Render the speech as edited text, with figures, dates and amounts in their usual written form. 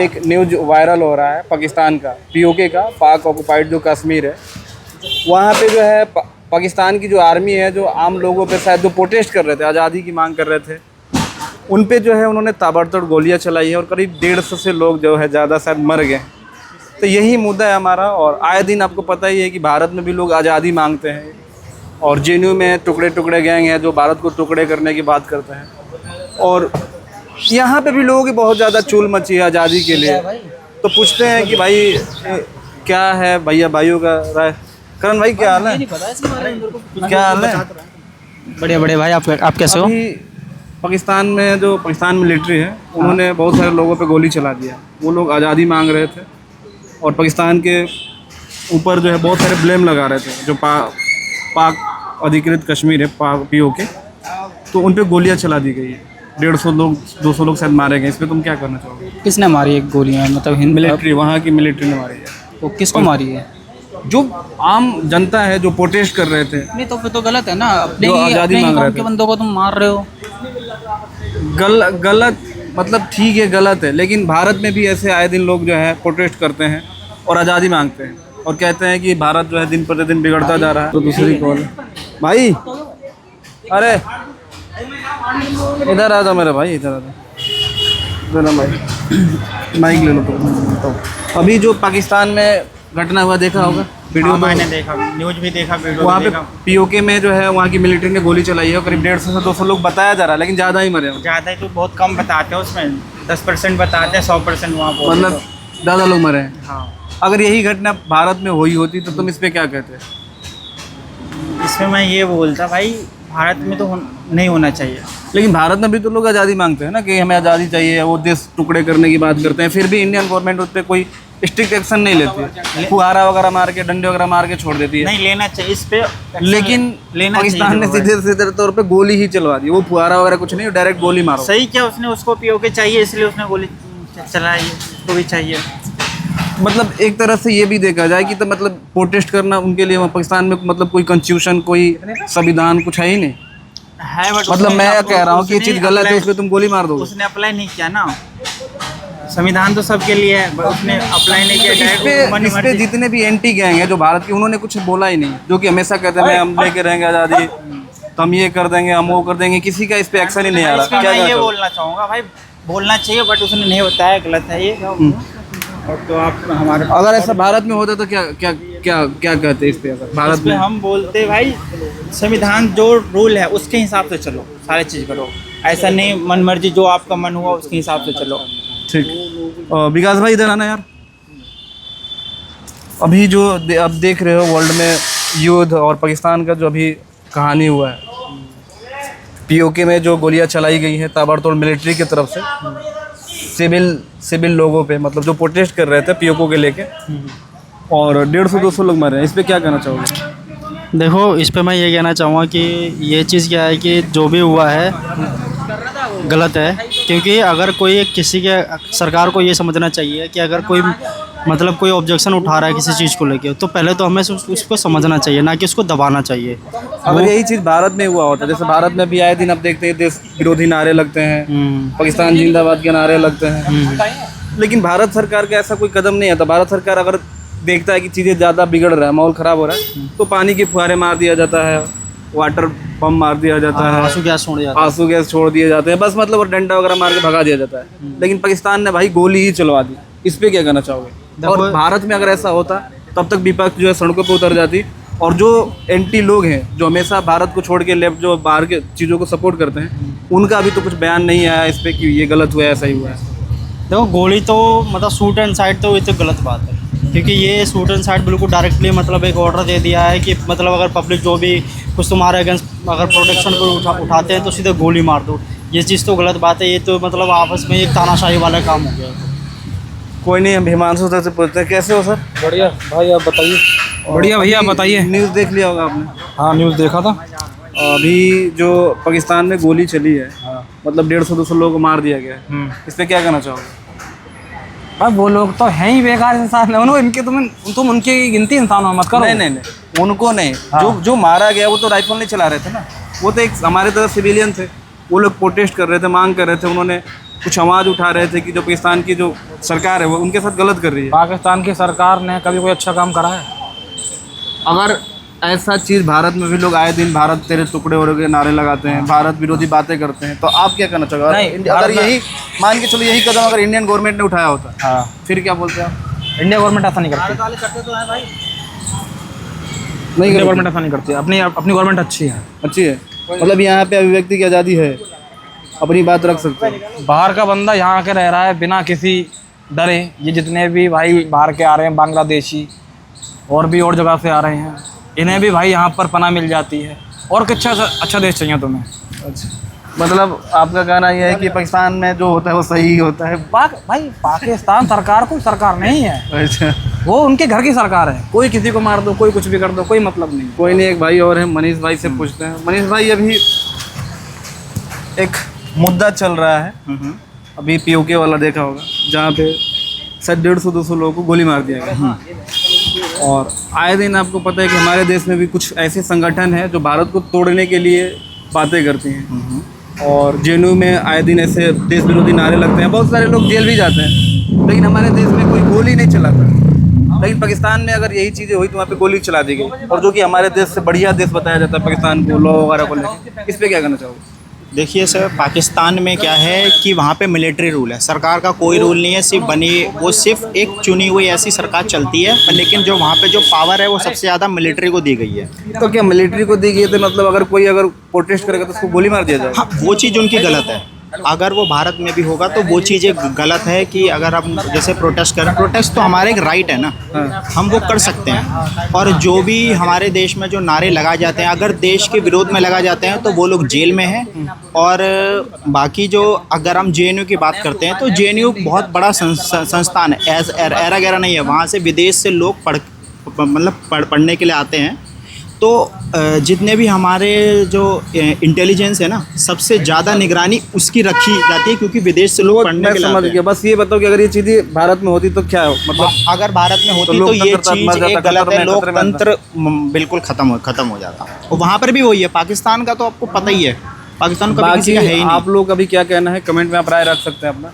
एक news viral हो रहा है पाकिस्तान का, पीओके का, पाक ऑक्युपाइड जो कश्मीर है, वहाँ पे जो है पाकिस्तान की जो आर्मी है, जो आम लोगों पे शायद जो प्रोटेस्ट कर रहे थे, आज़ादी की मांग कर रहे थे, उन पे जो है उन्होंने ताबड़तोड़ गोलियाँ चलाई है और करीब 150 से लोग जो है ज़्यादा शायद मर गए। तो यही मुद्दा है हमारा। और आए दिन आपको पता ही है कि भारत में भी लोग आज़ादी मांगते हैं और जेएनयू में टुकड़े टुकड़े गैंग हैं जो भारत को टुकड़े करने की बात करते हैं। और यहाँ पे भी लोगों की बहुत ज़्यादा चूल मची है आज़ादी के लिए। तो पूछते हैं कि भाई क्या है भाइयों का राय। करण भाई क्या हाल है? क्या हाल है? बढ़िया बढ़िया भाई। आप कैसे हो? अभी पाकिस्तान में जो पाकिस्तान मिलिट्री है उन्होंने बहुत सारे लोगों पे गोली चला दिया। वो लोग आज़ादी मांग रहे थे और पाकिस्तान के ऊपर जो है बहुत सारे ब्लेम लगा रहे थे। जो पाक अधिकृत कश्मीर है, पाक पीओके, तो उन पे गोलियां चला दी गई है। 150 लोग 200 लोग शायद मारे गए। इस पर तुम क्या करना चाहोगे? किसने मारी है गोलियां? मतलब मिलिट्री, वहाँ की मिलिट्री ने मारी है। तो किसको मारी है? जो आम जनता है जो प्रोटेस्ट कर रहे थे। नहीं तो फिर तो गलत है ना। अपने जो ही आज़ादी मांग रहे थे, के बंदों को तुम मार रहे हो। गलत मतलब ठीक है, गलत है, लेकिन भारत में भी ऐसे आए दिन लोग जो है प्रोटेस्ट करते हैं और आज़ादी मांगते हैं और कहते हैं कि भारत जो है दिन प्रतिदिन बिगड़ता जा रहा है। तो दूसरी कॉल भाई, अरे इधर आ जाओ मेरे भाई, इधर आ जाओ ना भाई, माइक ले लो। तो अभी जो पाकिस्तान में घटना हुआ देखा होगा वीडियो? मैंने देखा, न्यूज भी देखा, वीडियो वहाँ पे पीओके में जो है वहाँ की मिलिट्री ने गोली चलाई है। करीब 150 से 200 लोग बताया जा रहा है, लेकिन ज़्यादा ही मरे हैं। ज़्यादा ही तो बहुत कम बताते हैं, उसमें 10% बताते हैं, 100% वहाँ पर मतलब ज़्यादा लोग मरे हैं। हाँ। अगर यही घटना भारत में हुई होती तो तुम इस पर क्या कहते? इसमें मैं ये बोलता भाई, भारत में तो नहीं होना चाहिए। लेकिन भारत में भी तो लोग आज़ादी मांगते हैं ना कि हमें आज़ादी चाहिए, वो देश टुकड़े करने की बात करते हैं। फिर भी इंडियन गवर्नमेंट उस पर कोई स्ट्रिक्ट एक्शन नहीं लेती है, फुहारा वगैरह मार के, डंडे वगैरह मार के छोड़ देती है। नहीं लेना चाहिए इस पे, लेकिन पाकिस्तान ने सीधे सीधे तौर पे गोली ही चलवा दी। वो फुहारा वगैरह कुछ नहीं, डायरेक्ट गोली मारो। सही क्या, उसने उसको पीओके चाहिए इसलिए उसने गोली चलाई, उसको भी चाहिए। मतलब एक तरह से ये भी देखा जाए कि तो मतलब प्रोटेस्ट करना उनके लिए पाकिस्तान में मतलब कोई कॉन्स्टिट्यूशन, कोई संविधान कुछ है ही नहीं है। बट मतलब मैं कह रहा हूँ कि ये चीज़ गलत है, उसमें तुम गोली मार दो। उसने अप्लाई नहीं किया ना, संविधान तो सबके लिए है, उसने अप्लाई नहीं किया। इस पे जितने भी एंटी गैंग है जो भारत की, उन्होंने कुछ बोला ही नहीं। जो कि हमेशा कहते हैं हम लेके रहेंगे आज़ादी, तो हम ये कर देंगे, हम वो कर देंगे। किसी का इस पे एक्शन ही नहीं आ रहा। क्या ये बोलना चाहूँगा भाई, बोलना चाहिए बट उसने नहीं बताया, गलत है ये। तो आप हमारे, अगर ऐसा भारत में होता तो क्या क्या क्या क्या कहते इस पे? अगर भारत में हम बोलते भाई, संविधान जो रूल है उसके हिसाब से चलो, सारी चीज़ करो। ऐसा नहीं मन मर्जी जो आपका मन हुआ उसके हिसाब से चलो। ठीक। विकास भाई इधर आना यार। अभी जो अब देख रहे हो वर्ल्ड में युद्ध और पाकिस्तान का जो अभी कहानी हुआ है, पीओके में जो गोलियां चलाई गई हैं ताबड़तोड़ मिलिट्री की तरफ से सिविल लोगों पे, मतलब जो प्रोटेस्ट कर रहे थे पीओके के लेके, और 150-200 लोग मरे हैं। इस पर क्या कहना चाहोगे? देखो, इस पे मैं ये कहना चाहूँगा कि ये चीज़ क्या है कि जो भी हुआ है गलत है। क्योंकि अगर कोई किसी के, सरकार को ये समझना चाहिए कि अगर कोई मतलब कोई ऑब्जेक्शन उठा रहा है किसी चीज़ को लेके, तो पहले तो हमें उसको समझना चाहिए, ना कि उसको दबाना चाहिए। अगर यही चीज़ भारत में हुआ होता, जैसे भारत में भी आए दिन अब देखते हैं देश विरोधी नारे लगते हैं, पाकिस्तान जिंदाबाद के नारे लगते हैं, लेकिन भारत सरकार का ऐसा कोई कदम नहीं आता। भारत सरकार अगर देखता है कि चीज़ें ज़्यादा बिगड़ रहा है, माहौल ख़राब हो रहा है, तो पानी के फुहारे मार दिया जाता है, वाटर पम्प मार दिया जाता है, आंसू गैस छोड़ दिए जाते हैं, बस मतलब और डंडा वगैरह मार के भगा दिया जाता है। लेकिन पाकिस्तान ने भाई गोली ही चलवा दी। इस पर क्या कहना चाहोगे? और भारत में अगर ऐसा होता तब तक विपक्ष जो है सड़कों पर उतर जाती, और जो एंटी लोग हैं जो हमेशा भारत को छोड़ के लेफ्ट जो बाहर के चीज़ों को सपोर्ट करते हैं, उनका अभी तो कुछ बयान नहीं आया इस पर कि ये गलत हुआ है, ऐसा ही हुआ है। देखो, गोली तो मतलब शूट एंड साइड, तो ये तो गलत बात है। क्योंकि ये शूट एंड साइड बिल्कुल डायरेक्टली मतलब एक ऑर्डर दे दिया है कि मतलब अगर पब्लिक जो भी कुछ तुम्हारे अगेंस्ट अगर प्रोटेक्शन को उठाते हैं तो सीधे गोली मार दो। ये चीज़ तो गलत बात है। ये तो मतलब आपस में एक तानाशाही वाला काम हो गया। कोई नहीं, हम हिमांशु सर से पूछते हैं। कैसे हो सर? बढ़िया भाई, आप बताइए। बढ़िया भैया, आप बताइए। न्यूज़ देख लिया होगा आपने? हाँ, न्यूज़ देखा था। अभी जो पाकिस्तान में गोली चली है, मतलब 150-200 लोग को मार दिया गया है, इस पर क्या कहना चाहोगे? भाई वो लोग तो हैं ही बेकार इंसान, इनके तुम उनकी गिनती इंसानों मत करो। नहीं, उनको नहीं। जो मारा गया वो तो राइफल नहीं चला रहे थे ना, वो तो एक हमारे तरह सिविलियन थे। वो लोग प्रोटेस्ट कर रहे थे, मांग कर रहे थे, उन्होंने कुछ आवाज़ उठा रहे थे कि जो पाकिस्तान की जो सरकार है वो उनके साथ गलत कर रही है। पाकिस्तान की सरकार ने कभी कोई अच्छा काम करा है? अगर ऐसा चीज़ भारत में भी लोग आए दिन भारत तेरे टुकड़े हो के नारे लगाते हैं, भारत विरोधी बातें करते हैं, तो आप क्या करना चाहोगे? नहीं, अगर भारत में- यही मान के चलो यही कदम अगर इंडियन गवर्नमेंट ने उठाया होता हाँ, फिर क्या बोलते हैं आप? इंडिया गवर्नमेंट ऐसा नहीं करती। नहीं इंडिया करती। गवर्नमेंट ऐसा नहीं करती। अपनी अपनी गवर्नमेंट अच्छी है। अच्छी है, मतलब यहाँ पे अभिव्यक्ति की आज़ादी है, अपनी बात रख सकते हैं। बाहर का बंदा यहाँ आके रह रहा है बिना किसी डरे। ये जितने भी भाई बाहर के आ रहे हैं, बांग्लादेशी और भी और जगह से आ रहे हैं, इन्हें भी भाई यहाँ पर पनाह मिल जाती है। और कुछ अच्छा देश चाहिए तुम्हें? अच्छा, मतलब आपका कहना यह है कि पाकिस्तान में जो होता है वो सही होता है। भाई पाकिस्तान सरकार कोई सरकार नहीं है, अच्छा, वो उनके घर की सरकार है। कोई किसी को मार दो, कोई कुछ भी कर दो, कोई मतलब नहीं। कोई नहीं, एक भाई और है, मनीष भाई से पूछते हैं। मनीष भाई, अभी एक मुद्दा चल रहा है, अभी पीओके वाला देखा होगा, जहाँ पे शायद 150-200 लोगों को गोली मार दिया गया। और आए दिन आपको पता है कि हमारे देश में भी कुछ ऐसे संगठन हैं जो भारत को तोड़ने के लिए बातें करती हैं, और जेएनयू में आए दिन ऐसे देश विरोधी नारे लगते हैं, बहुत सारे लोग जेल भी जाते हैं, लेकिन हमारे देश में कोई गोली नहीं चलाता। लेकिन पाकिस्तान में अगर यही चीज़ें हुई तो वहाँ पे गोली चला दी गई, और जो कि हमारे देश से बढ़िया देश बताया जाता है पाकिस्तान को, लॉ वगैरह को लेकर। इस पर क्या कहना चाहोगे? देखिए सर, पाकिस्तान में क्या है कि वहाँ पे मिलिट्री रूल है, सरकार का कोई रूल नहीं है, सिर्फ वो सिर्फ एक चुनी हुई ऐसी सरकार चलती है, पर लेकिन जो वहाँ पे जो पावर है वो सबसे ज़्यादा मिलिट्री को दी गई है। तो क्या मिलिट्री को दी गई तो मतलब अगर कोई अगर प्रोटेस्ट करेगा तो उसको गोली मार दिया जाएगा? हाँ, वो चीज़ उनकी गलत है। अगर वो भारत में भी होगा तो वो चीज़ें गलत है कि अगर हम जैसे प्रोटेस्ट करें, प्रोटेस्ट तो हमारा एक राइट है ना, हम वो कर सकते हैं। और जो भी हमारे देश में जो नारे लगाए जाते हैं, अगर देश के विरोध में लगाए जाते हैं तो वो लोग जेल में हैं। और बाकी जो अगर हम जेएनयू की बात करते हैं तो जेएनयू बहुत बड़ा संस्थान है, एरा गैरा नहीं है। वहाँ से विदेश से लोग पढ़ने के लिए आते हैं। तो जितने भी हमारे जो इंटेलिजेंस है ना, सबसे ज़्यादा निगरानी उसकी रखी जाती है, क्योंकि विदेश से लोग पढ़ने के लिए आते हैं। बस ये बताओ कि अगर ये चीज़ें भारत में होती तो क्या हो, मतलब अगर भारत में होती तो ये चीज़ एक गलत है, लोकतंत्र बिल्कुल खत्म हो जाता। और वहाँ पर भी वही है, पाकिस्तान का तो आपको पता ही है, पाकिस्तान का किसी का है ही नहीं। आप लोग अभी क्या कहना है, कमेंट में आप राय रख सकते हैं अपना।